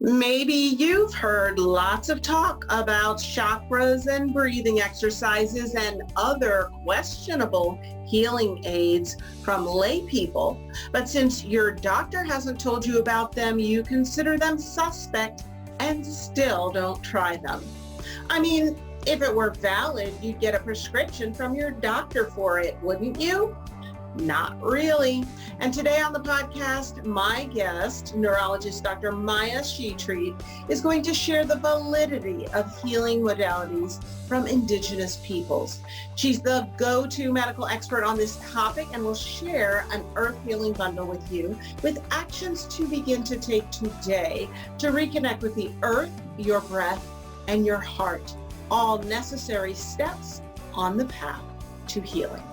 Maybe you've heard lots of talk about chakras and breathing exercises and other questionable healing aids from lay people. But since your doctor hasn't told you about them, you consider them suspect and still don't try them. I mean, if it were valid, you'd get a prescription from your doctor for it, wouldn't you? Not really. And today on the podcast, my guest, neurologist Dr. Maya Shetreat, is going to share the validity of healing modalities from indigenous peoples. She's the go-to medical expert on this topic and will share an earth healing bundle with you with actions to begin to take today to reconnect with the earth, your breath, and your heart. All necessary steps on the path to healing.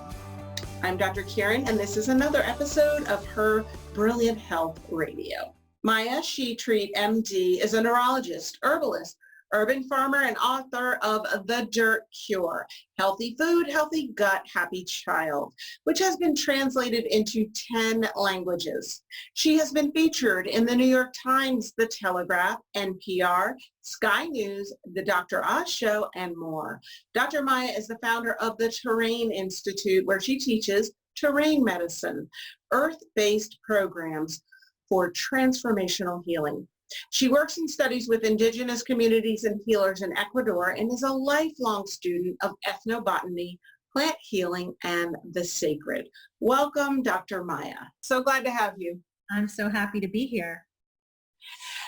I'm Dr. Karen, and this is another episode of Her Brilliant Health Radio. Maya Shetreat, MD, is a neurologist, herbalist, urban farmer, and author of The Dirt Cure, Healthy Food, Healthy Gut, Happy Child, which has been translated into 10 languages. She has been featured in the New York Times, The Telegraph, NPR, Sky News, The Dr. Oz Show, and more. Dr. Maya is the founder of the Terrain Institute, where she teaches terrain medicine, earth-based programs for transformational healing. She works and studies with indigenous communities and healers in Ecuador and is a lifelong student of ethnobotany, plant healing, and the sacred. Welcome, Dr. Maya. So glad to have you. I'm so happy to be here.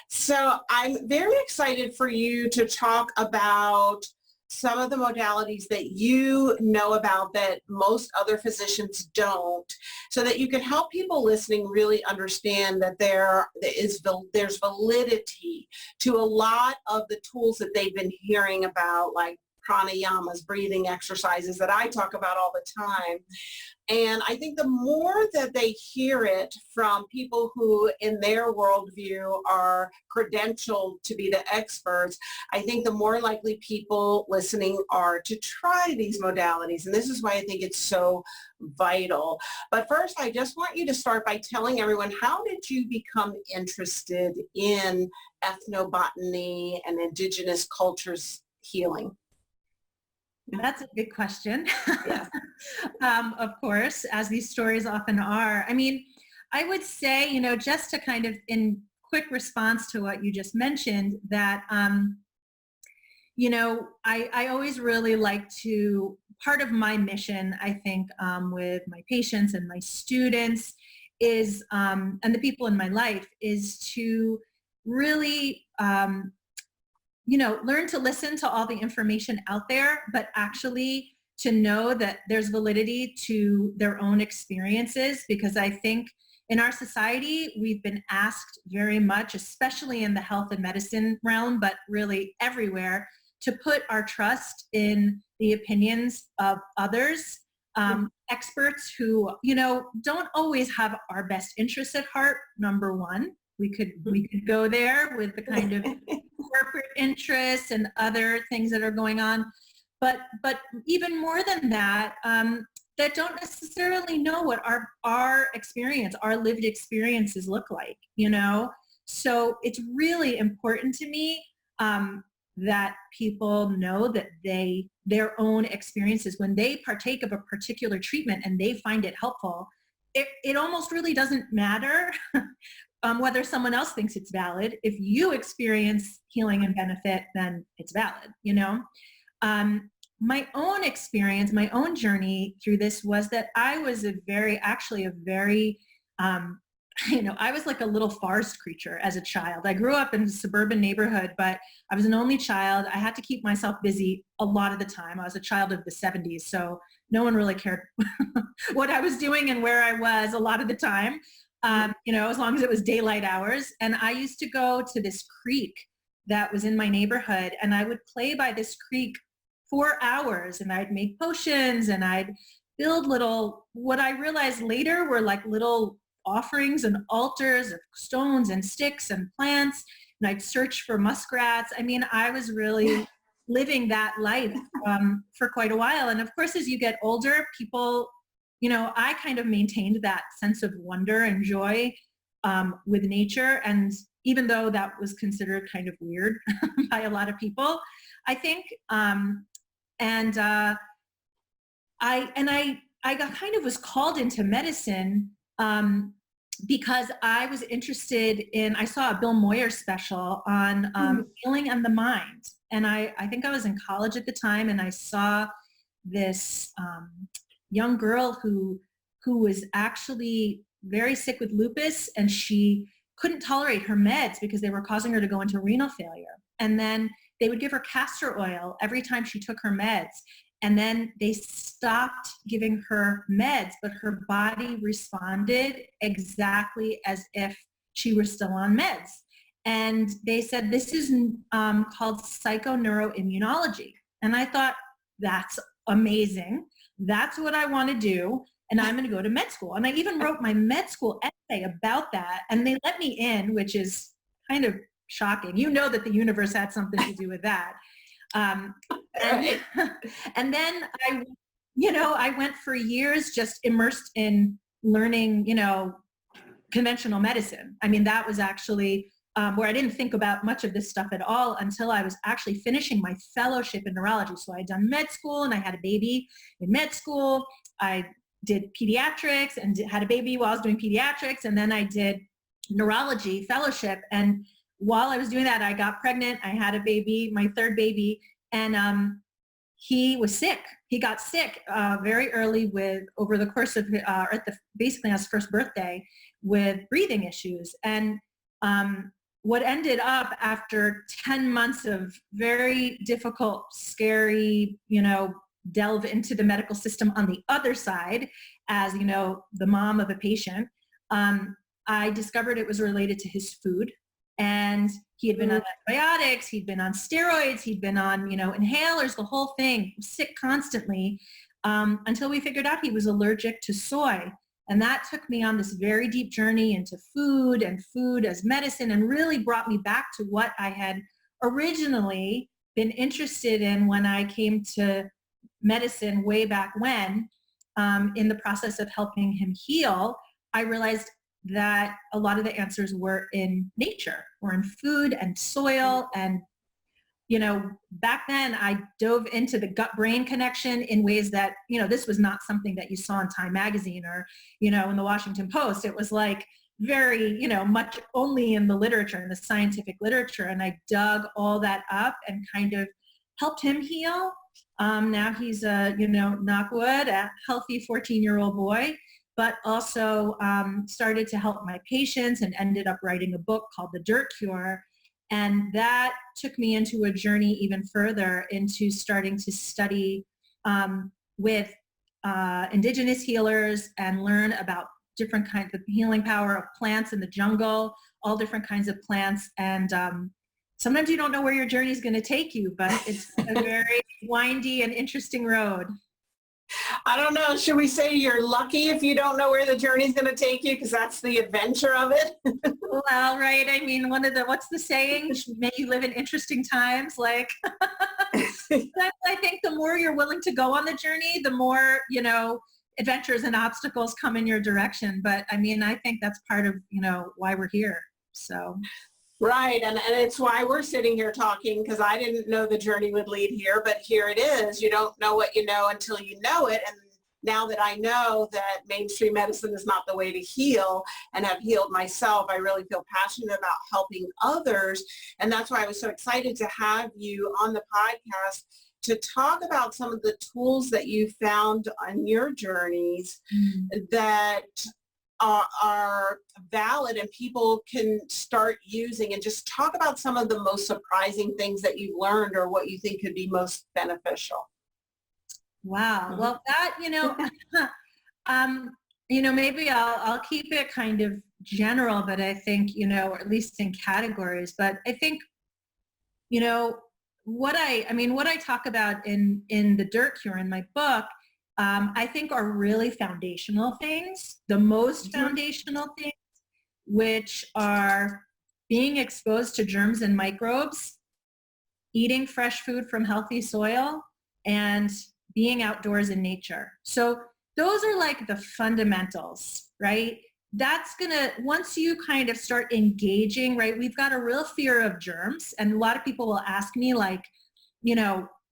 So I'm very excited for you to talk about some of the modalities that you know about that most other physicians don't, so that you can help people listening really understand that there's validity to a lot of the tools that they've been hearing about, like pranayamas, breathing exercises that I talk about all the time. And I think the more that they hear it from people who in their worldview are credentialed to be the experts, I think the more likely people listening are to try these modalities. And this is why I think it's so vital. But first, I just want you to start by telling everyone, how did you become interested in ethnobotany and indigenous cultures healing? That's a big question. Yeah. Of course, as these stories often are. I mean, I would say, just to kind of in quick response to what you just mentioned, that, I always really like to, part of my mission, I think, with my patients and my students is, and the people in my life, is to really, learn to listen to all the information out there, but actually to know that there's validity to their own experiences, because I think in our society, we've been asked very much, especially in the health and medicine realm, but really everywhere, to put our trust in the opinions of others, experts who, don't always have our best interests at heart, number one. We could go there with the kind of corporate interests and other things that are going on, but even more than that, that don't necessarily know what our experience, our lived experiences look like. So it's really important to me that people know that their own experiences, when they partake of a particular treatment and they find it helpful, it almost really doesn't matter whether someone else thinks it's valid. If you experience healing and benefit, then it's valid, My own experience, my own journey through this was that I was I was like a little forest creature as a child. I grew up in a suburban neighborhood, but I was an only child. I had to keep myself busy a lot of the time. I was a child of the 70s, so no one really cared what I was doing and where I was a lot of the time. As long as it was daylight hours. And I used to go to this creek that was in my neighborhood, and I would play by this creek for hours, and I'd make potions, and I'd build what I realized later were like little offerings and altars of stones and sticks and plants, and I'd search for muskrats. I mean, I was really living that life for quite a while. And of course, as you get older, people, I kind of maintained that sense of wonder and joy with nature. And even though that was considered kind of weird by a lot of people, I think. And I got kind of was called into medicine because I was interested in, I saw a Bill Moyer special on healing and the mind. And I think I was in college at the time, and I saw this young girl who was actually very sick with lupus, and she couldn't tolerate her meds because they were causing her to go into renal failure. And then they would give her castor oil every time she took her meds. And then they stopped giving her meds, but her body responded exactly as if she were still on meds. And they said, this is called psychoneuroimmunology. And I thought, that's amazing. That's what I want to do. And I'm going to go to med school. And I even wrote my med school essay about that. And they let me in, which is kind of shocking. You know that the universe had something to do with that. And then I went for years just immersed in learning, conventional medicine. I mean, that was actually where I didn't think about much of this stuff at all until I was actually finishing my fellowship in neurology. So I had done med school, and I had a baby in med school. I did pediatrics and had a baby while I was doing pediatrics. And then I did neurology fellowship. And while I was doing that, I got pregnant. I had a baby, my third baby, and he was sick. He got sick very early over the course of, basically on his first birthday, with breathing issues. And what ended up after 10 months of very difficult, scary, delve into the medical system on the other side, as, the mom of a patient, I discovered it was related to his food. And he had been on antibiotics, he'd been on steroids, he'd been on, inhalers, the whole thing, sick constantly, until we figured out he was allergic to soy. And that took me on this very deep journey into food and food as medicine, and really brought me back to what I had originally been interested in when I came to medicine way back when, in the process of helping him heal. I realized that a lot of the answers were in nature, were in food and soil. And, back then I dove into the gut-brain connection in ways that, this was not something that you saw in Time magazine or, in the Washington Post. It was like very, much only in the literature, in the scientific literature. And I dug all that up and kind of helped him heal. Now he's a, knock wood, a healthy 14-year-old boy, but also started to help my patients and ended up writing a book called The Dirt Cure. And that took me into a journey even further into starting to study with indigenous healers and learn about different kinds of healing power of plants in the jungle, all different kinds of plants. And sometimes you don't know where your journey is going to take you, but it's a very windy and interesting road. I don't know. Should we say you're lucky if you don't know where the journey's going to take you? Because that's the adventure of it. Well, right. I mean, what's the saying? May you live in interesting times. Like, I think the more you're willing to go on the journey, the more, adventures and obstacles come in your direction. But I mean, I think that's part of, why we're here. So. Right. And it's why we're sitting here talking, because I didn't know the journey would lead here, but here it is. You don't know what you know until you know it. And now that I know that mainstream medicine is not the way to heal and have healed myself, I really feel passionate about helping others. And that's why I was so excited to have you on the podcast to talk about some of the tools that you found on your journeys that are valid and people can start using, and just talk about some of the most surprising things that you've learned or what you think could be most beneficial. Wow. Well, that, maybe I'll keep it kind of general, but I think, or at least in categories, but I think, what I talk about in The Dirt Cure in my book, I think are really foundational things, the most foundational things, which are being exposed to germs and microbes, eating fresh food from healthy soil, and being outdoors in nature. So those are like the fundamentals, right? that's gonna, once you kind of start engaging, right, we've got a real fear of germs. And a lot of people will ask me like,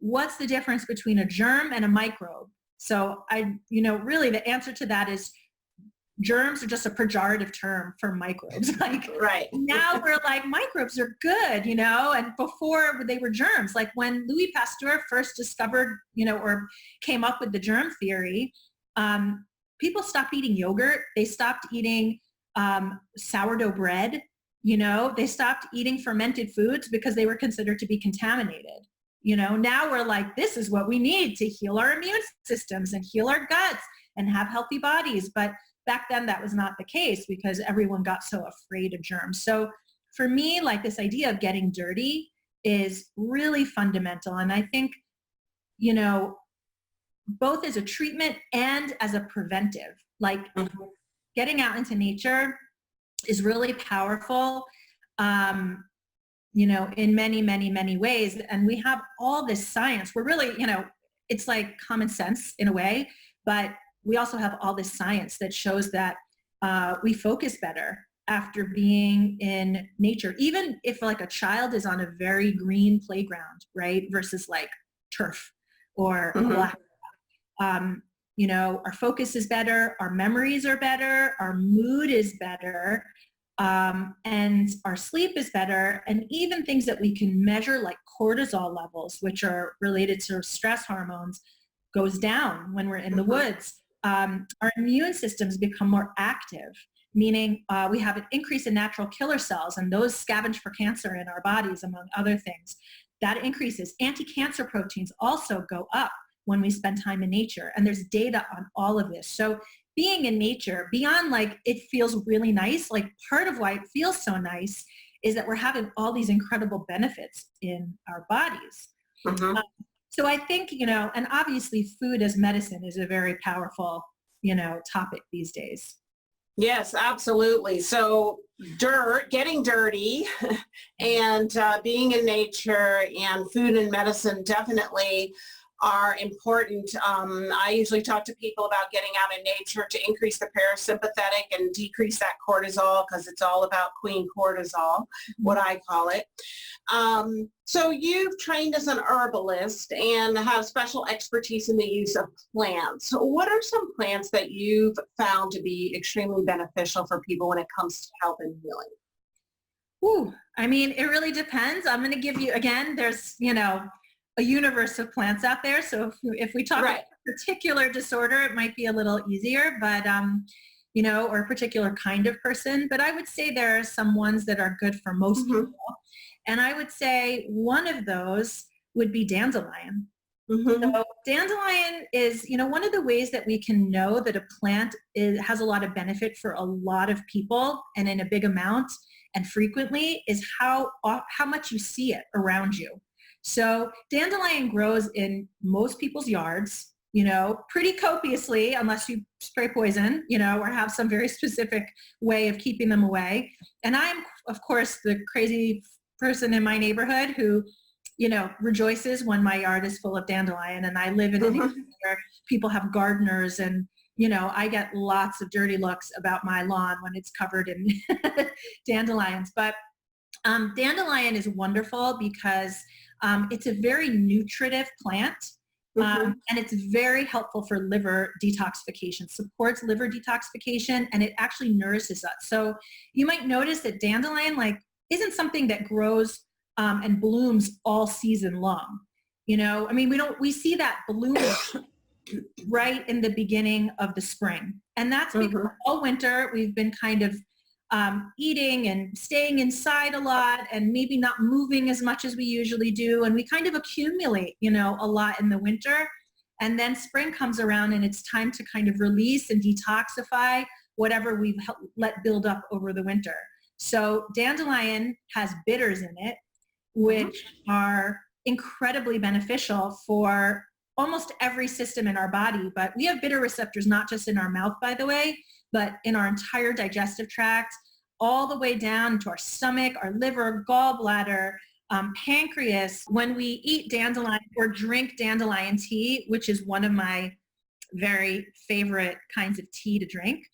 what's the difference between a germ and a microbe? So really the answer to that is germs are just a pejorative term for microbes. Like Right. now we're like, microbes are good, and before they were germs. Like when Louis Pasteur first discovered, or came up with the germ theory, people stopped eating yogurt. They stopped eating sourdough bread. They stopped eating fermented foods because they were considered to be contaminated. Now we're like, this is what we need to heal our immune systems and heal our guts and have healthy bodies. But back then that was not the case because everyone got so afraid of germs. So for me, like this idea of getting dirty is really fundamental. And I think, both as a treatment and as a preventive, like getting out into nature is really powerful, in many, many, many ways. And we have all this science. We're really, it's like common sense in a way, but we also have all this science that shows that we focus better after being in nature, even if like a child is on a very green playground, right? Versus like turf or black. Our focus is better, our memories are better, our mood is better, and our sleep is better. And even things that we can measure like cortisol levels, which are related to stress hormones, goes down when we're in the woods. Our immune systems become more active, meaning we have an increase in natural killer cells, and those scavenge for cancer in our bodies, among other things. That increases. Anti-cancer proteins also go up when we spend time in nature. And there's data on all of this. So being in nature, beyond like it feels really nice, like part of why it feels so nice is that we're having all these incredible benefits in our bodies. So I think, and obviously food as medicine is a very powerful, topic these days. Yes, absolutely. So getting dirty and being in nature and food and medicine definitely are important. I usually talk to people about getting out in nature to increase the parasympathetic and decrease that cortisol, because it's all about queen cortisol, what I call it. So you've trained as an herbalist and have special expertise in the use of plants. So what are some plants that you've found to be extremely beneficial for people when it comes to health and healing? Ooh, I mean, it really depends. I'm going to give you, again, there's, a universe of plants out there. So if we talk about a particular disorder, it might be a little easier, but, or a particular kind of person. But I would say there are some ones that are good for most people. And I would say one of those would be dandelion. So dandelion is, one of the ways that we can know that a plant has a lot of benefit for a lot of people and in a big amount and frequently is how much you see it around you. So dandelion grows in most people's yards, pretty copiously, unless you spray poison, or have some very specific way of keeping them away. And I'm, of course, the crazy person in my neighborhood who, rejoices when my yard is full of dandelion. And I live in an area where people have gardeners and, I get lots of dirty looks about my lawn when it's covered in dandelions. But dandelion is wonderful because it's a very nutritive plant, and it's very helpful for liver detoxification, supports liver detoxification, and it actually nourishes us. So you might notice that dandelion isn't something that grows and blooms all season long. We see that bloom right in the beginning of the spring. And that's because all winter we've been kind of eating and staying inside a lot and maybe not moving as much as we usually do. And we kind of accumulate, a lot in the winter. And then spring comes around and it's time to kind of release and detoxify whatever we've let build up over the winter. So dandelion has bitters in it, which are incredibly beneficial for almost every system in our body. But we have bitter receptors, not just in our mouth, by the way, but in our entire digestive tract, all the way down to our stomach, our liver, gallbladder, pancreas. When we eat dandelion or drink dandelion tea, which is one of my very favorite kinds of tea to drink,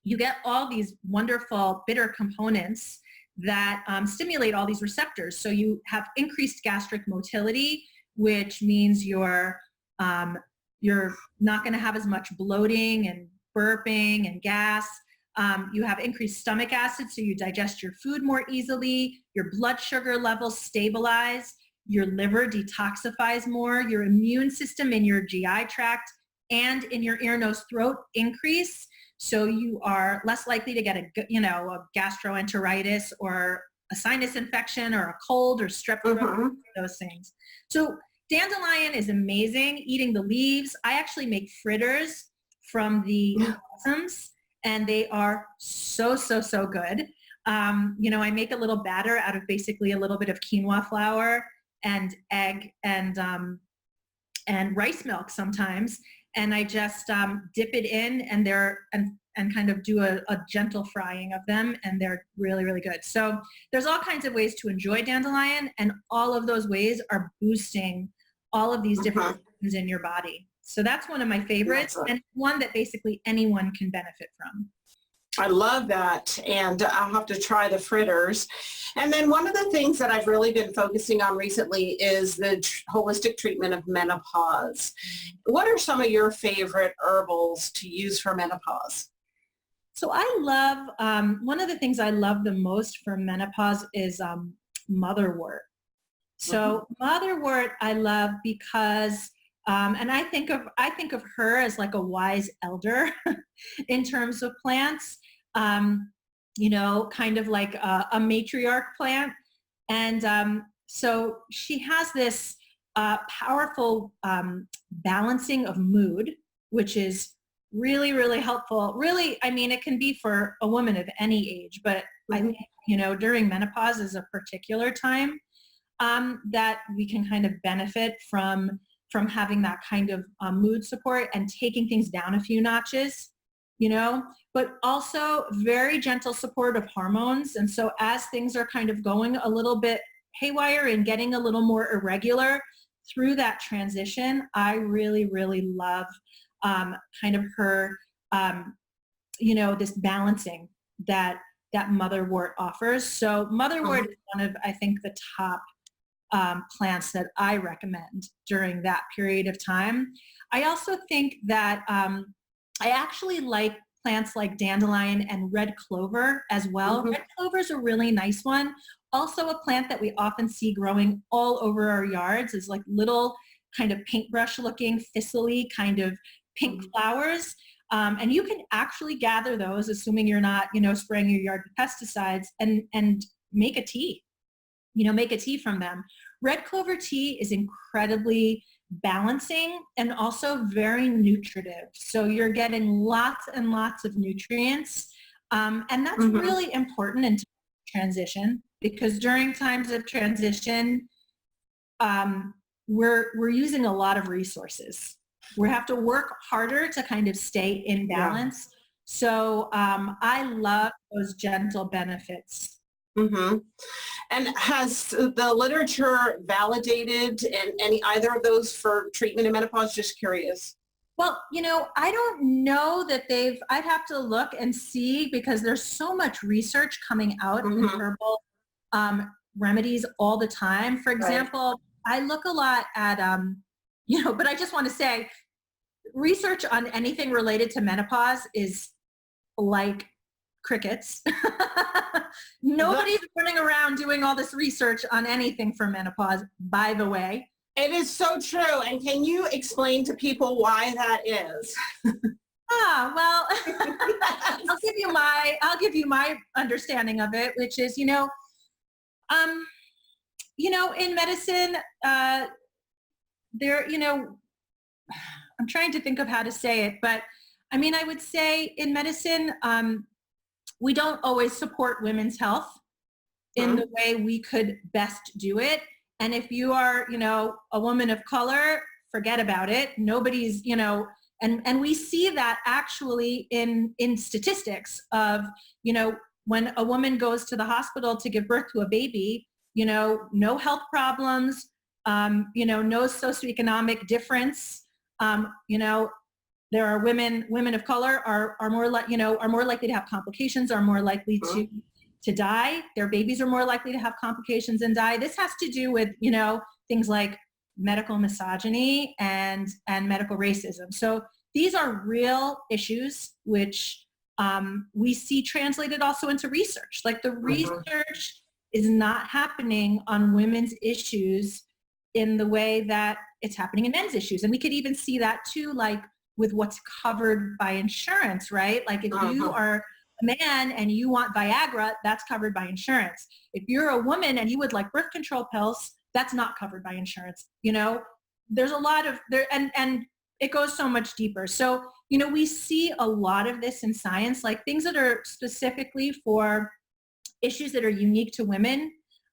you get all these wonderful bitter components that stimulate all these receptors. So you have increased gastric motility, which means you're not going to have as much bloating and burping and gas. You have increased stomach acid, so you digest your food more easily. Your blood sugar levels stabilize. Your liver detoxifies more. Your immune system in your GI tract and in your ear, nose, throat increase. So you are less likely to get a gastroenteritis or a sinus infection or a cold or strep throat, those things. So dandelion is amazing. Eating the leaves. I actually make fritters from the blossoms, and they are so good. I make a little batter out of basically a little bit of quinoa flour and egg and rice milk sometimes. And I just dip it in, and kind of do a gentle frying of them, and they're really good. So there's all kinds of ways to enjoy dandelion, and all of those ways are boosting all of these different things in your body. So that's one of my favorites, and one that basically anyone can benefit from. I love that, and I'll have to try the fritters. And then one of the things that I've really been focusing on recently is the holistic treatment of menopause. What are some of your favorite herbals to use for menopause? So I love, one of the things I love the most for menopause is motherwort. So motherwort I love because, and I think of her as like a wise elder in terms of plants, kind of like a matriarch plant. And so she has this powerful balancing of mood, which is really helpful. Really, I mean, it can be for a woman of any age, but I think, during menopause is a particular time that we can kind of benefit from having that kind of mood support and taking things down a few notches, but also very gentle support of hormones. And so as things are kind of going a little bit haywire and getting a little more irregular through that transition, I really love kind of her, this balancing that motherwort offers. So motherwort is one of, I think, the top plants that I recommend during that period of time. I also think that I actually like plants like dandelion and red clover as well. Red clover is a really nice one. Also a plant that we often see growing all over our yards is like little kind of paintbrush looking thistly kind of pink flowers. And you can actually gather those, assuming you're not, spraying your yard with pesticides, and make a tea. Make a tea from them. Red clover tea is incredibly balancing and also very nutritive. So you're getting lots and lots of nutrients. And that's really important in transition, because during times of transition, we're using a lot of resources. We have to work harder to kind of stay in balance. Yeah. So I love those gentle benefits. And has the literature validated either of those for treatment in menopause? Just curious. Well, I don't know that I'd have to look and see, because there's so much research coming out in herbal remedies all the time. For example, I look a lot at, but I just want to say research on anything related to menopause is like crickets. Nobody's running around doing all this research on anything for menopause, by the way. It is so true. And can you explain to people why that is? Well, I'll give you my understanding of it, which is, in medicine, I'm trying to think of how to say it, but I mean, I would say in medicine, we don't always support women's health in the way we could best do it. And if you are, a woman of color, forget about it. Nobody's, and we see that actually in statistics of, when a woman goes to the hospital to give birth to a baby, no health problems, no socioeconomic difference, there are women of color are more like, are more likely to have complications, are more likely to die. Their babies are more likely to have complications and die. This has to do with, things like medical misogyny and medical racism. So these are real issues which we see translated also into research. Like the research is not happening on women's issues in the way that it's happening in men's issues. And we could even see that too, like with what's covered by insurance, right? Like if you are a man and you want Viagra, that's covered by insurance. If you're a woman and you would like birth control pills, that's not covered by insurance. There's a lot of there, and it goes so much deeper. So, we see a lot of this in science, like things that are specifically for issues that are unique to women.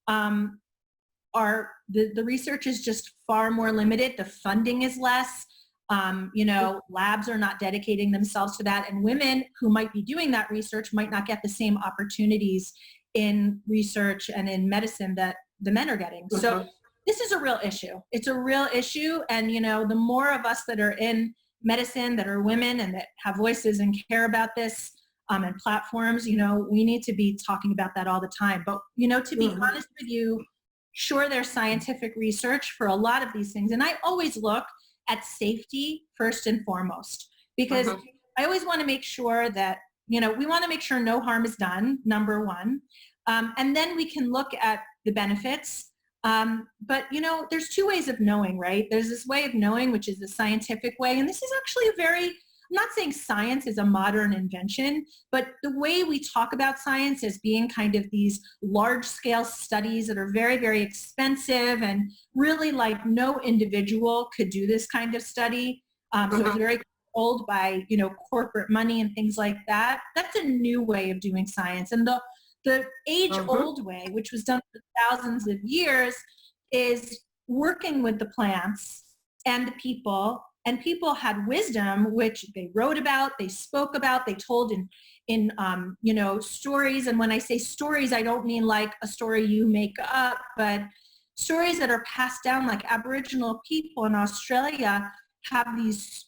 Are the research is just far more limited. The funding is less. Labs are not dedicating themselves to that, and women who might be doing that research might not get the same opportunities in research and in medicine that the men are getting. So this is a real issue. It's a real issue, and the more of us that are in medicine that are women and that have voices and care about this and platforms, we need to be talking about that all the time. But to be honest with you, sure, there's scientific research for a lot of these things, and I always look at safety first and foremost, because I always want to make sure that, we want to make sure no harm is done, number one. And then we can look at the benefits. But, there's two ways of knowing, right? There's this way of knowing, which is the scientific way. And this is actually I'm not saying science is a modern invention, but the way we talk about science as being kind of these large scale studies that are very, very expensive and really like no individual could do this kind of study. So it's very controlled by, corporate money and things like that. That's a new way of doing science. And the age-old way, which was done for thousands of years, is working with the plants and the people. And people had wisdom, which they wrote about, they spoke about, they told in stories. And when I say stories, I don't mean like a story you make up, but stories that are passed down. Like Aboriginal people in Australia have these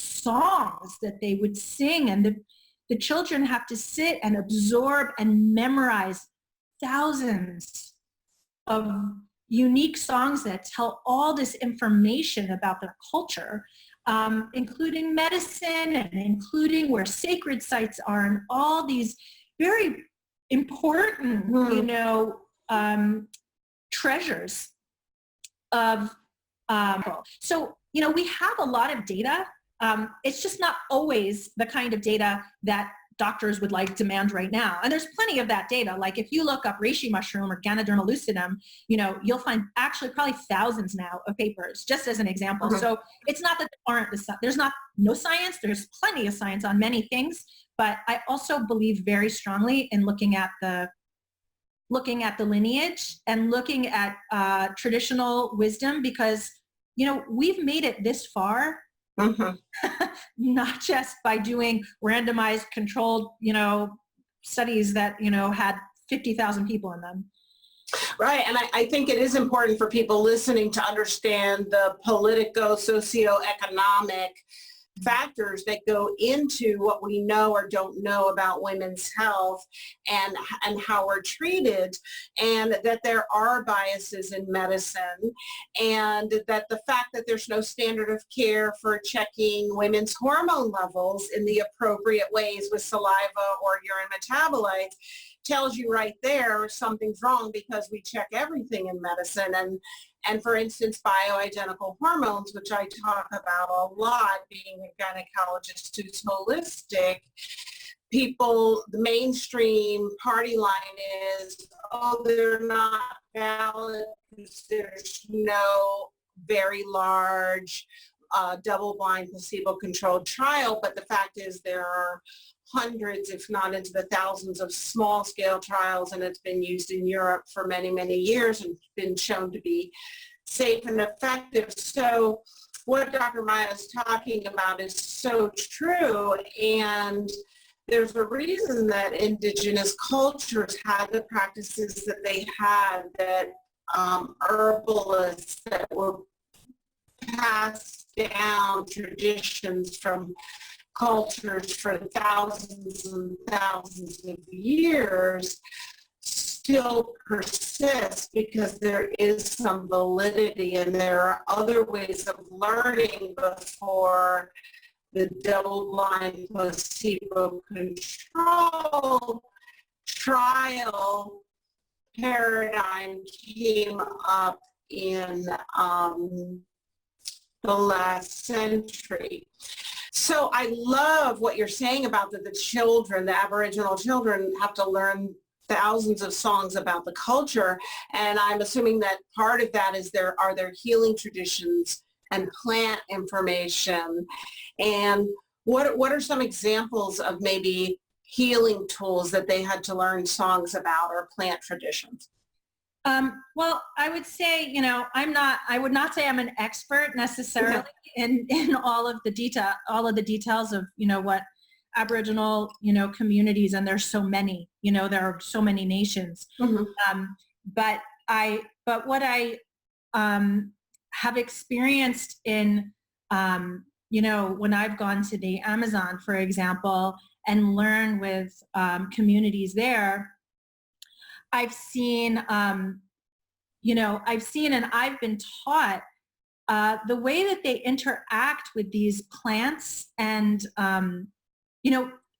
songs that they would sing, and the children have to sit and absorb and memorize thousands of unique songs that tell all this information about their culture, including medicine and including where sacred sites are and all these very important, treasures of, so, we have a lot of data. It's just not always the kind of data that doctors would like demand right now. And there's plenty of that data. Like if you look up reishi mushroom or Ganoderma lucidum, you'll find actually probably thousands now of papers, just as an example. So it's not that there's not no science, there's plenty of science on many things, but I also believe very strongly in looking at the lineage and looking at traditional wisdom, because, we've made it this far. Not just by doing randomized controlled, studies that, had 50,000 people in them. Right. And I think it is important for people listening to understand the politico-socioeconomic factors that go into what we know or don't know about women's health and how we're treated, and that there are biases in medicine, and that the fact that there's no standard of care for checking women's hormone levels in the appropriate ways with saliva or urine metabolites tells you right there something's wrong, because we check everything in medicine. And for instance, bioidentical hormones, which I talk about a lot, being a gynecologist who's holistic, the mainstream party line is, oh, they're not valid because there's no very large double-blind placebo-controlled trial. But the fact is there are hundreds, if not into the thousands, of small-scale trials, and it's been used in Europe for many, many years and been shown to be safe and effective. So what Dr. Maya is talking about is so true, and there's a reason that indigenous cultures had the practices that they had, that herbalists that were passed down traditions from cultures for thousands and thousands of years still persist because there is some validity and there are other ways of learning before the double-blind placebo-controlled trial paradigm came up in the last century. So I love what you're saying about that the children, the Aboriginal children, have to learn thousands of songs about the culture. And I'm assuming that part of that is there healing traditions and plant information. And what are some examples of maybe healing tools that they had to learn songs about or plant traditions? Well, I would say, I would not say I'm an expert necessarily in all of the details of, what Aboriginal, communities, and there's so many, there are so many nations. Mm-hmm. But what I have experienced in, when I've gone to the Amazon, for example, and learn with communities there, I've seen and I've been taught the way that they interact with these plants and,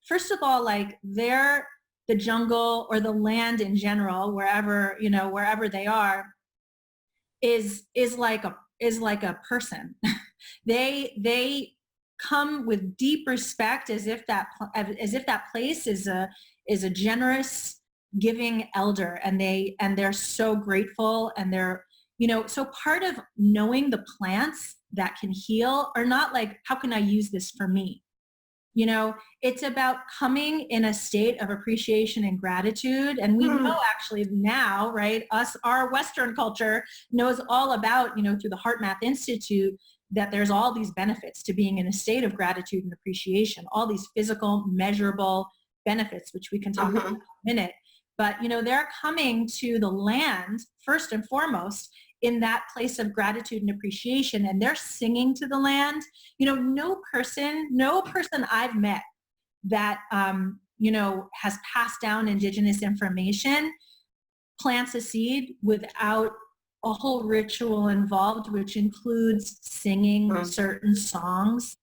first of all, like the jungle or the land in general, wherever they are, is like a person. They come with deep respect as if that place is a generous, giving elder, and they're so grateful, and they're, so part of knowing the plants that can heal are not like, how can I use this for me? It's about coming in a state of appreciation and gratitude. And we know actually now, right, our Western culture knows all about, through the Heart Math Institute, that there's all these benefits to being in a state of gratitude and appreciation, all these physical, measurable benefits, which we can talk about in a minute. But, they're coming to the land first and foremost in that place of gratitude and appreciation, and they're singing to the land. No person I've met that, has passed down indigenous information plants a seed without a whole ritual involved, which includes singing certain songs,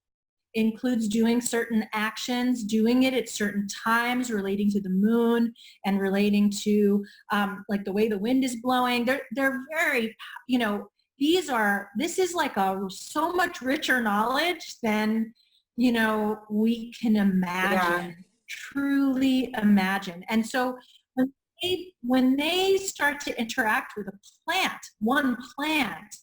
includes doing certain actions, doing it at certain times, relating to the moon and relating to like the way the wind is blowing. They're very, this is like so much richer knowledge than, we can imagine, truly imagine. And so when they start to interact with a plant, one plant,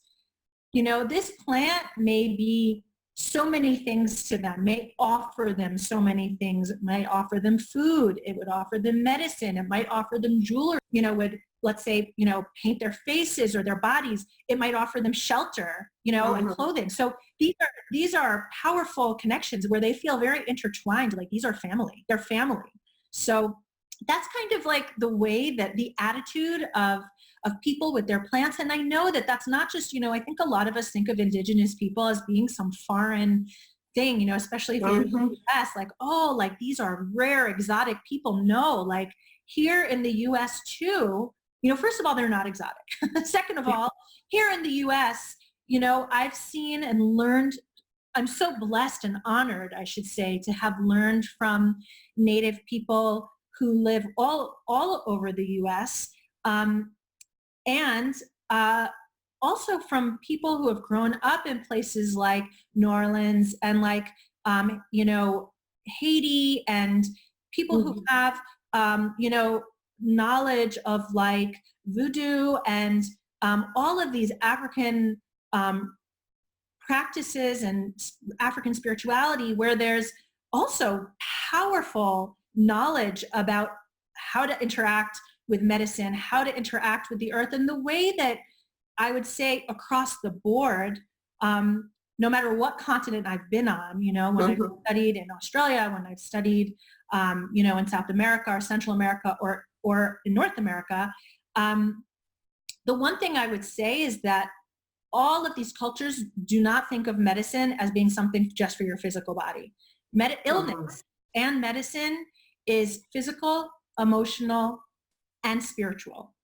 this plant may be so many things to them, may offer them so many things. It might offer them food. It would offer them medicine. It might offer them jewelry, would, let's say, paint their faces or their bodies. It might offer them shelter, and clothing. So these are powerful connections where they feel very intertwined, like these are family, they're family. So that's kind of like the way that the attitude of people with their plants. And I know that that's not just, I think a lot of us think of indigenous people as being some foreign thing, especially if you're in the US, like, oh, like these are rare, exotic people. No, like here in the US too, first of all, they're not exotic. Second of all, here in the US, I've seen and learned, I'm so blessed and honored, I should say, to have learned from Native people who live all over the US. And also from people who have grown up in places like New Orleans and like, Haiti, and people who have, knowledge of like voodoo and all of these African practices and African spirituality, where there's also powerful knowledge about how to interact with medicine, how to interact with the earth, and the way that I would say across the board, no matter what continent I've been on, when I've studied in Australia, when I've studied, in South America or Central America or in North America, the one thing I would say is that all of these cultures do not think of medicine as being something just for your physical body. Illness and medicine is physical, emotional, and spiritual.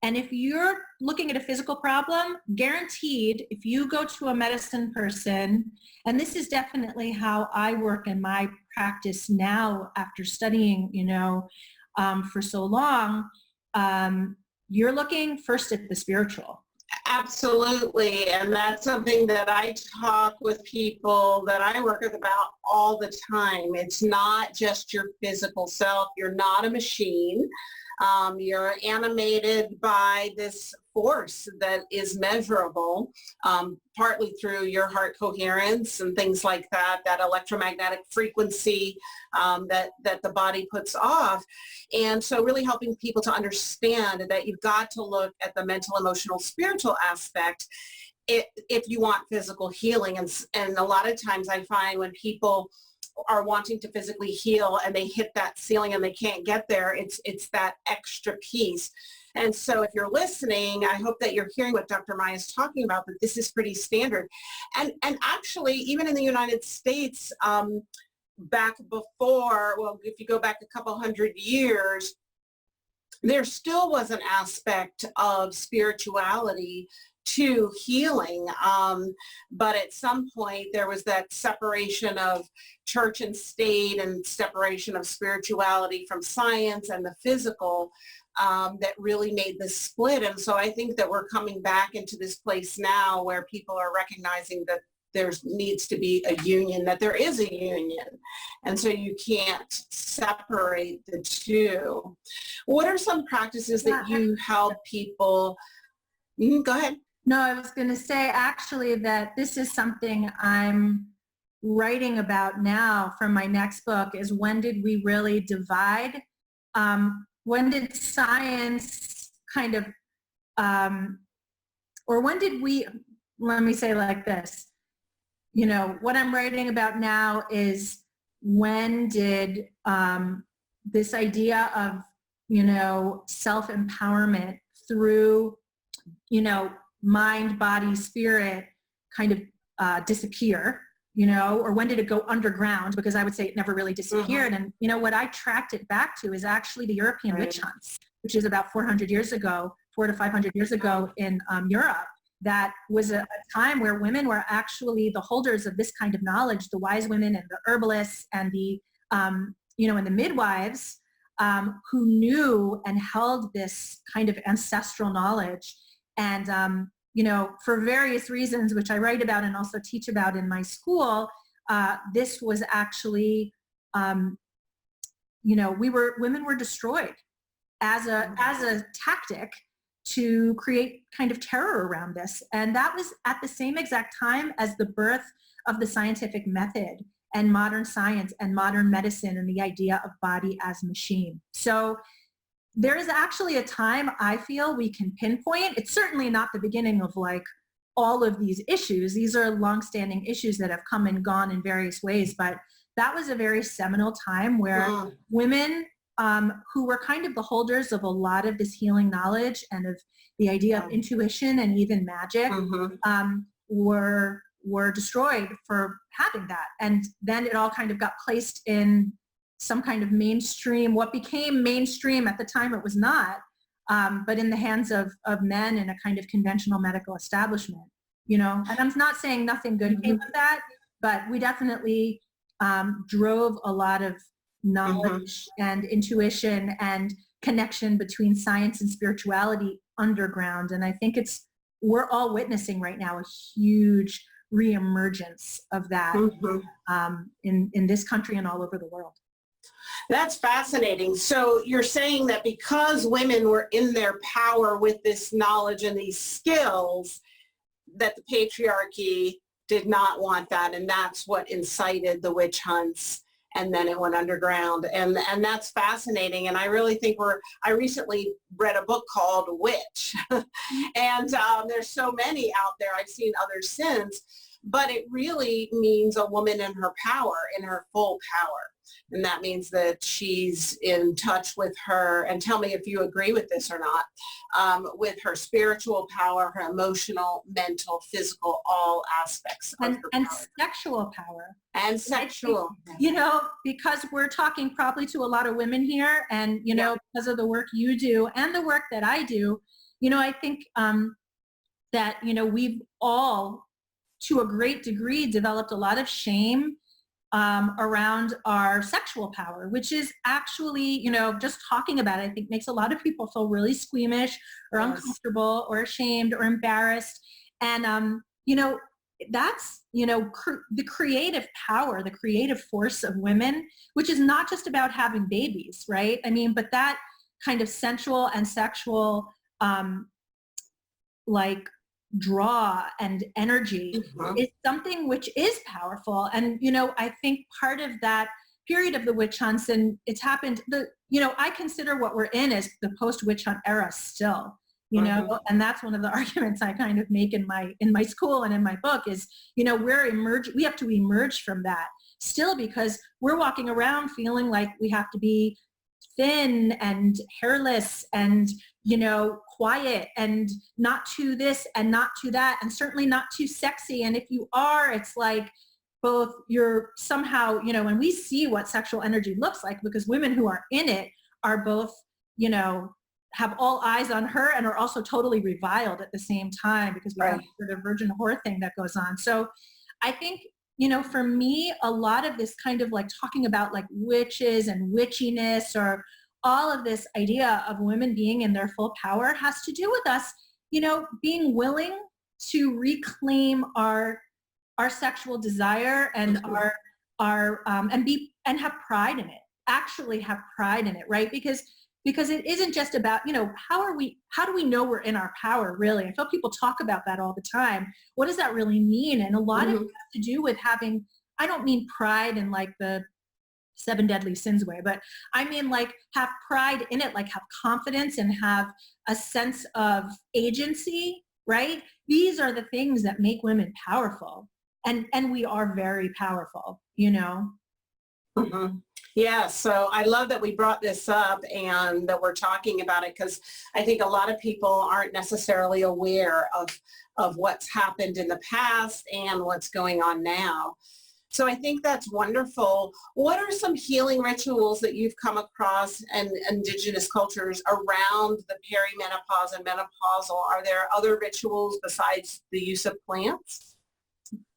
And if you're looking at a physical problem, guaranteed, if you go to a medicine person, and this is definitely how I work in my practice now after studying, for so long, you're looking first at the spiritual. Absolutely. And that's something that I talk with people that I work with about all the time. It's not just your physical self. You're not a machine. You're animated by this force that is measurable, partly through your heart coherence and things like that, that electromagnetic frequency that the body puts off. And so really helping people to understand that you've got to look at the mental, emotional, spiritual aspect if you want physical healing. And a lot of times I find when people are wanting to physically heal and they hit that ceiling and they can't get there, it's that extra piece. And so if you're listening, I hope that you're hearing what Dr. Maya is talking about, that this is pretty standard. And actually, even in the United States, back before, well, if you go back a couple hundred years, there still was an aspect of spirituality to healing. But at some point there was that separation of church and state and separation of spirituality from science and the physical that really made this split. And so I think that we're coming back into this place now where people are recognizing that there needs to be a union, that there is a union. And so you can't separate the two. What are some practices that you help people? Go ahead. No, I was going to say actually that this is something I'm writing about now for my next book, is when did we really divide? When did science kind of, or when did we, let me say like this, what I'm writing about now is when did this idea of, self-empowerment through, mind, body, spirit kind of disappear, or when did it go underground? Because I would say it never really disappeared. And, what I tracked it back to is actually the European witch hunts, which is about 400 years ago, 400 to 500 years ago in Europe. That was a time where women were actually the holders of this kind of knowledge, the wise women and the herbalists and the, and the midwives who knew and held this kind of ancestral knowledge. And, for various reasons, which I write about and also teach about in my school, this was actually, women were destroyed as a tactic to create kind of terror around this. And that was at the same exact time as the birth of the scientific method and modern science and modern medicine and the idea of body as machine. So there is actually a time I feel we can pinpoint. It's certainly not the beginning of like all of these issues. These are longstanding issues that have come and gone in various ways, but that was a very seminal time where women who were kind of the holders of a lot of this healing knowledge and of the idea of intuition and even magic were destroyed for having that. And then it all kind of got placed in some kind of mainstream, what became mainstream at the time it was not, but in the hands of men in a kind of conventional medical establishment, and I'm not saying nothing good came of that, but we definitely drove a lot of knowledge and intuition and connection between science and spirituality underground. And I think we're all witnessing right now a huge reemergence of that in this country and all over the world. That's fascinating. So you're saying that because women were in their power with this knowledge and these skills, that the patriarchy did not want that, and that's what incited the witch hunts, and then it went underground. And that's fascinating. And I really think I recently read a book called Witch, and there's so many out there. I've seen others since. but it really means a woman in her power, in her full power. And that means that she's in touch with her, and tell me if you agree with this or not, with her spiritual power, her emotional, mental, physical, all aspects of her and power. sexual power. And sexual. You know, because we're talking probably to a lot of women here, and, you know, because of the work you do and the work that I do, you know, I think that, you know, we've all, to a great degree, developed a lot of shame around our sexual power, which is actually, you know, just talking about it, I think makes a lot of people feel really squeamish or uncomfortable or ashamed or embarrassed. And, you know, that's, you know, the creative power, the creative force of women, which is not just about having babies, right? I mean, but that kind of sensual and sexual, like, draw and energy is something which is powerful. And, you know, I think part of that period of the witch hunts, and it's happened, you know, I consider what we're in as the post-witch hunt era still, you know, and that's one of the arguments I kind of make in my school and in my book is, you know, we have to emerge from that still, because we're walking around feeling like we have to be thin and hairless and, you know, quiet and not too this and not too that, and certainly not too sexy. And if you are, it's like both you're somehow, you know, and we see what sexual energy looks like, because women who are in it are both, you know, have all eyes on her and are also totally reviled at the same time, because we have sort of virgin whore thing that goes on. So I think, you know, for me, a lot of this kind of like talking about like witches and witchiness, or all of this idea of women being in their full power, has to do with us, you know, being willing to reclaim our sexual desire and our and have pride in it, actually have pride in it, right? Because it isn't just about, you know, how do we know we're in our power, really? I feel people talk about that all the time. What does that really mean? And a lot of it has to do with having, I don't mean pride in like the 7 deadly sins way, but I mean like have pride in it, like have confidence and have a sense of agency, right? These are the things that make women powerful. And we are very powerful, you know? Yeah, so I love that we brought this up and that we're talking about it, because I think a lot of people aren't necessarily aware of what's happened in the past and what's going on now. So I think that's wonderful. What are some healing rituals that you've come across in indigenous cultures around the perimenopause and menopausal? Are there other rituals besides the use of plants?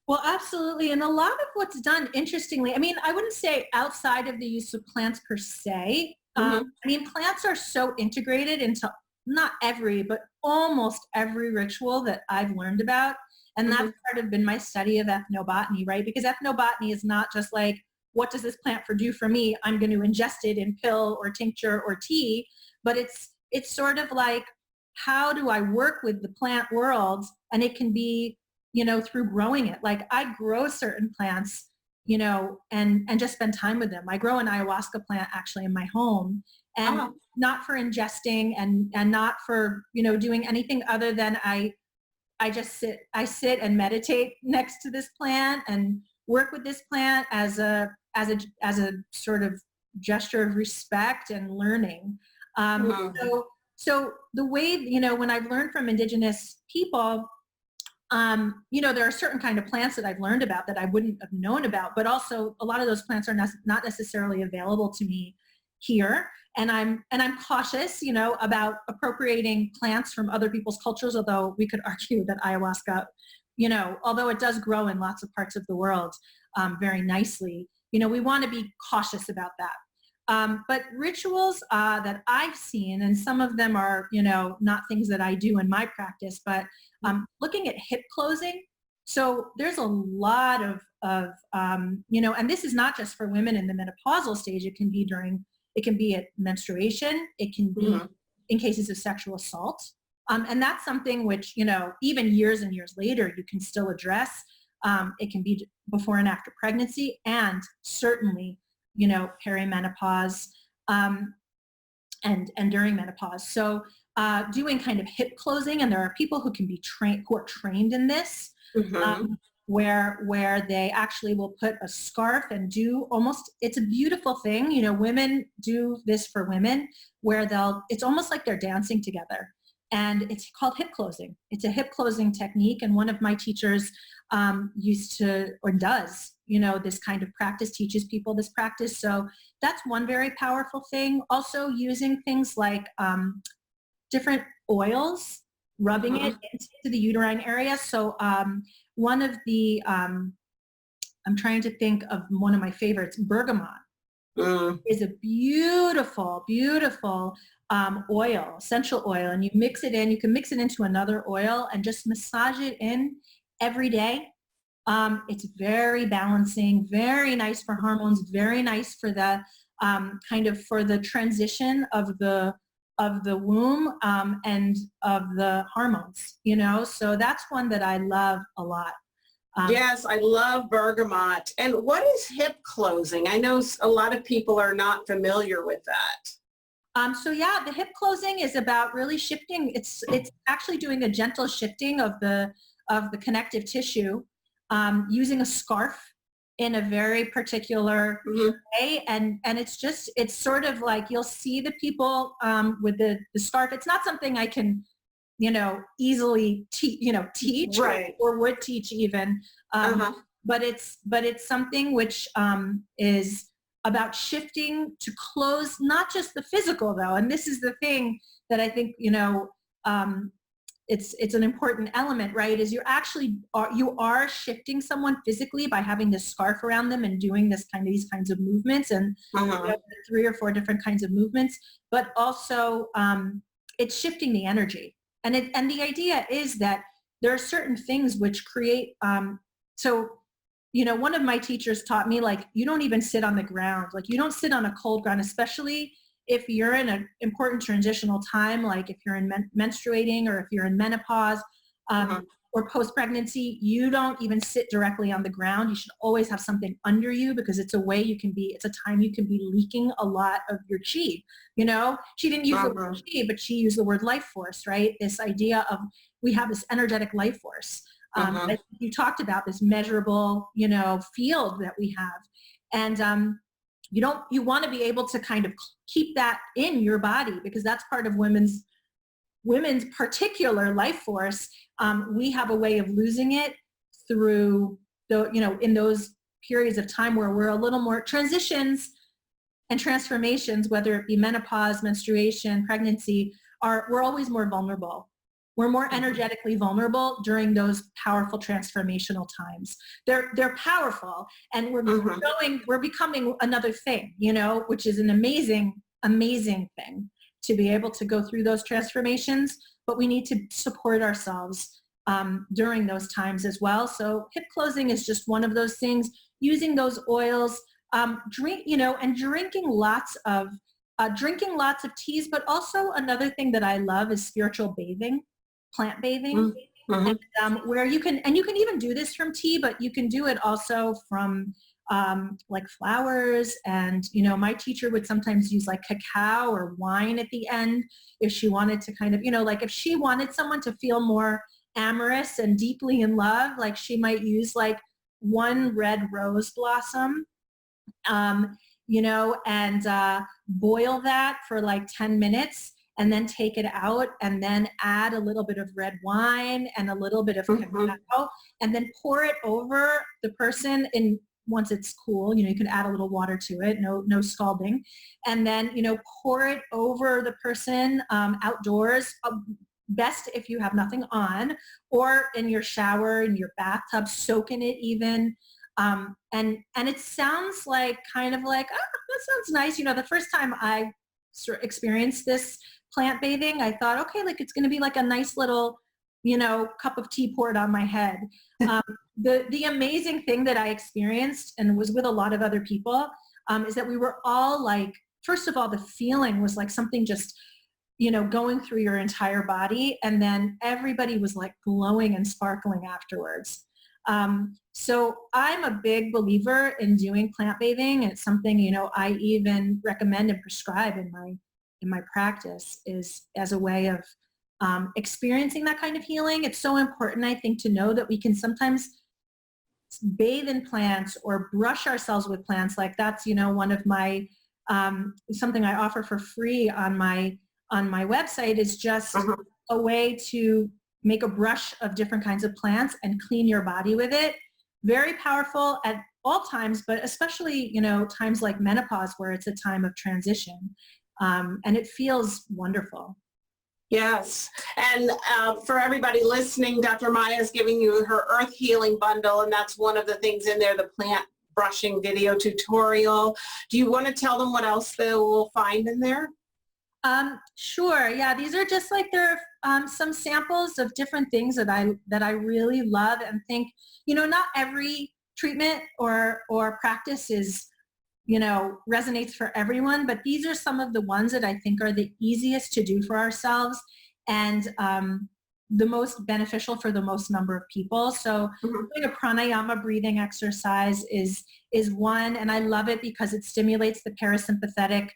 Well, absolutely. And a lot of what's done, interestingly, I mean, I wouldn't say outside of the use of plants per se. I mean, plants are so integrated into not every, but almost every ritual that I've learned about. And that's part of been my study of ethnobotany, right? Because ethnobotany is not just like, what does this plant do for me? I'm going to ingest it in pill or tincture or tea. But it's sort of like, how do I work with the plant world? And it can be, you know, through growing it. Like I grow certain plants, you know, and just spend time with them. I grow an ayahuasca plant actually in my home, and not for ingesting and not for, you know, doing anything other than I sit and meditate next to this plant and work with this plant as a sort of gesture of respect and learning. So the way, you know, when I've learned from indigenous people, you know, there are certain kind of plants that I've learned about that I wouldn't have known about, but also a lot of those plants are not necessarily available to me here. And I'm cautious, you know, about appropriating plants from other people's cultures, although we could argue that ayahuasca, you know, although it does grow in lots of parts of the world very nicely, you know, we want to be cautious about that. But rituals that I've seen, and some of them are, you know, not things that I do in my practice, but looking at hip closing. So there's a lot of you know, and this is not just for women in the menopausal stage. It can be at menstruation. It can be in cases of sexual assault. And that's something which, you know, even years and years later, you can still address. It can be before and after pregnancy, and certainly, you know, perimenopause and during menopause. So doing kind of hip closing, and there are people who can be trained, who are trained in this. where they actually will put a scarf and do almost, it's a beautiful thing. You know, women do this for women where it's almost like they're dancing together. And it's called hip closing. It's a hip closing technique. And one of my teachers used to, or does, you know, this kind of practice, teaches people this practice. So that's one very powerful thing. Also using things like different oils, rubbing it into the uterine area. So one of the, I'm trying to think of one of my favorites, bergamot. Is a beautiful, beautiful oil, essential oil, and you mix it in. You can mix it into another oil and just massage it in every day. It's very balancing, very nice for hormones, very nice for the kind of for the transition of the womb and of the hormones. You know, so that's one that I love a lot. Yes, I love bergamot. And what is hip closing? I know a lot of people are not familiar with that. So yeah, the hip closing is about really shifting. It's actually doing a gentle shifting of the connective tissue using a scarf in a very particular way. And it's sort of like you'll see the people with the scarf. It's not something I can, you know, easily teach right. or would teach even. But it's something which is about shifting to close, not just the physical though. And this is the thing that I think, you know, it's an important element, right? Is you are shifting someone physically by having this scarf around them and doing these kinds of movements and you know, 3 or 4 different kinds of movements, but also it's shifting the energy. And the idea is that there are certain things which create, so, you know, one of my teachers taught me, like, you don't even sit on the ground. Like, you don't sit on a cold ground, especially if you're in an important transitional time, like if you're menstruating or if you're in menopause or post-pregnancy, you don't even sit directly on the ground. You should always have something under you because it's a way it's a time you can be leaking a lot of your chi. You know, she didn't use the word chi, but she used the word life force, right? This idea of we have this energetic life force. That you talked about, this measurable, you know, field that we have. And you want to be able to kind of keep that in your body because that's part of women's particular life force. We have a way of losing it through in those periods of time where we're a little more transitions and transformations, whether it be menopause, menstruation, pregnancy, we're always more vulnerable. We're more energetically vulnerable during those powerful transformational times. They're powerful, and we're becoming another thing, you know, which is an amazing, amazing thing to be able to go through those transformations. But we need to support ourselves during those times as well. So hip closing is just one of those things. Using those oils, drinking lots of teas. But also another thing that I love is spiritual bathing. Plant bathing, and, where you can even do this from tea, but you can do it also from like flowers. And, you know, my teacher would sometimes use like cacao or wine at the end if she wanted to kind of, you know, like if she wanted someone to feel more amorous and deeply in love, like she might use like one red rose blossom, you know, and boil that for like 10 minutes. And then take it out and then add a little bit of red wine and a little bit of cacao and then pour it over the person once it's cool. You know, you can add a little water to it, no scalding. And then, you know, pour it over the person outdoors, best if you have nothing on, or in your shower, in your bathtub, soak in it even. And it sounds like kind of like, oh, that sounds nice. You know, the first time I experienced this plant bathing, I thought, okay, like it's going to be like a nice little, you know, cup of tea poured on my head. The amazing thing that I experienced and was with a lot of other people is that we were all like, first of all, the feeling was like something just, you know, going through your entire body. And then everybody was like glowing and sparkling afterwards. So I'm a big believer in doing plant bathing. It's something, you know, I even recommend and prescribe in my practice is as a way of experiencing that kind of healing. It's so important, I think, to know that we can sometimes bathe in plants or brush ourselves with plants. Like that's, one of my, something I offer for free on my website is just a way to make a brush of different kinds of plants and clean your body with it. Very powerful at all times, but especially, times like menopause where it's a time of transition. And it feels wonderful. Yes. And for everybody listening, Dr. Maya is giving you her Earth Healing Bundle, and that's one of the things in there, the plant brushing video tutorial. Do you want to tell them what else they will find in there? Sure. Yeah, these are just like there are some samples of different things that I really love and think, not every treatment or practice is, resonates for everyone, but these are some of the ones that I think are the easiest to do for ourselves and the most beneficial for the most number of people. So doing a pranayama breathing exercise is one, and I love it because it stimulates the parasympathetic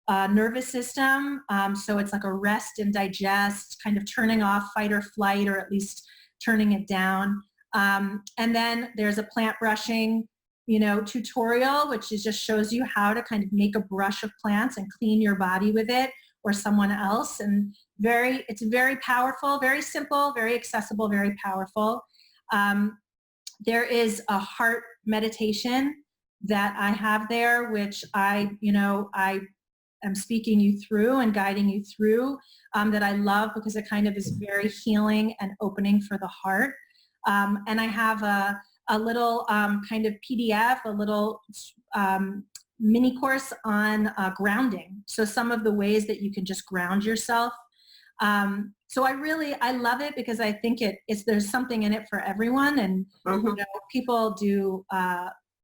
nervous system. So it's like a rest and digest, kind of turning off fight or flight, or at least turning it down. And then there's a plant brushing, tutorial, which just shows you how to kind of make a brush of plants and clean your body with it or someone else. And it's very powerful, very simple, very accessible, very powerful. There is a heart meditation that I have there, which I am speaking you through and guiding you through, that I love because it kind of is very healing and opening for the heart. And I have a little kind of PDF, a little mini course on grounding. So some of the ways that you can just ground yourself. So I love it because I think there's something in it for everyone, and people do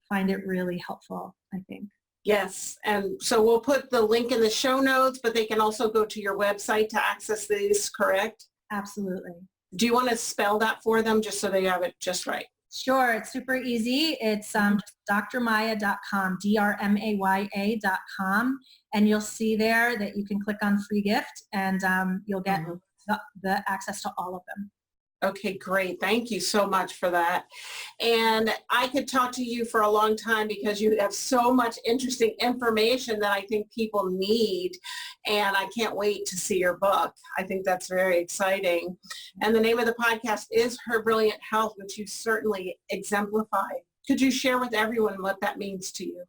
find it really helpful, I think. Yes, and so we'll put the link in the show notes, but they can also go to your website to access these, correct? Absolutely. Do you want to spell that for them just so they have it just right? Sure, it's super easy. It's drmaya.com, drmaya.com, and you'll see there that you can click on free gift, and you'll get the access to all of them. Okay, great. Thank you so much for that. And I could talk to you for a long time because you have so much interesting information that I think people need. And I can't wait to see your book. I think that's very exciting. And the name of the podcast is Her Brilliant Health, which you certainly exemplify. Could you share with everyone what that means to you?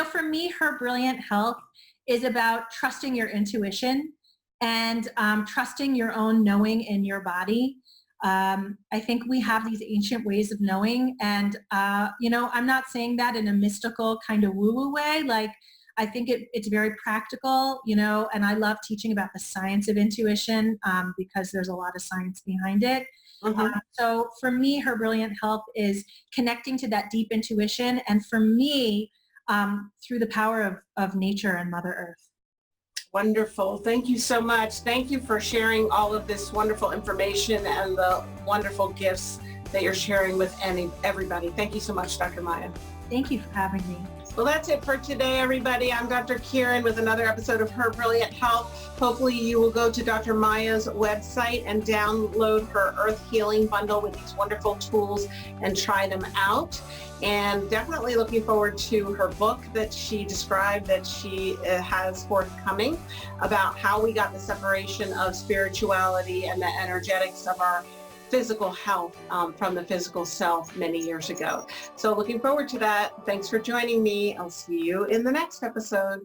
For me, Her Brilliant Health is about trusting your intuition and trusting your own knowing in your body. I think we have these ancient ways of knowing, and I'm not saying that in a mystical kind of woo-woo way. Like, I think it's very practical, and I love teaching about the science of intuition because there's a lot of science behind it. So for me, Her Brilliant Health is connecting to that deep intuition, and for me, through the power of nature and Mother Earth. Wonderful. Thank you so much. Thank you for sharing all of this wonderful information and the wonderful gifts that you're sharing with everybody. Thank you so much, Dr. Maya. Thank you for having me. Well, that's it for today, everybody. I'm Dr. Kieran with another episode of Her Brilliant Health. Hopefully you will go to Dr. Maya's website and download her Earth Healing Bundle with these wonderful tools and try them out. And definitely looking forward to her book that she described that she has forthcoming about how we got the separation of spirituality and the energetics of our physical health from the physical self many years ago. So looking forward to that. Thanks for joining me. I'll see you in the next episode.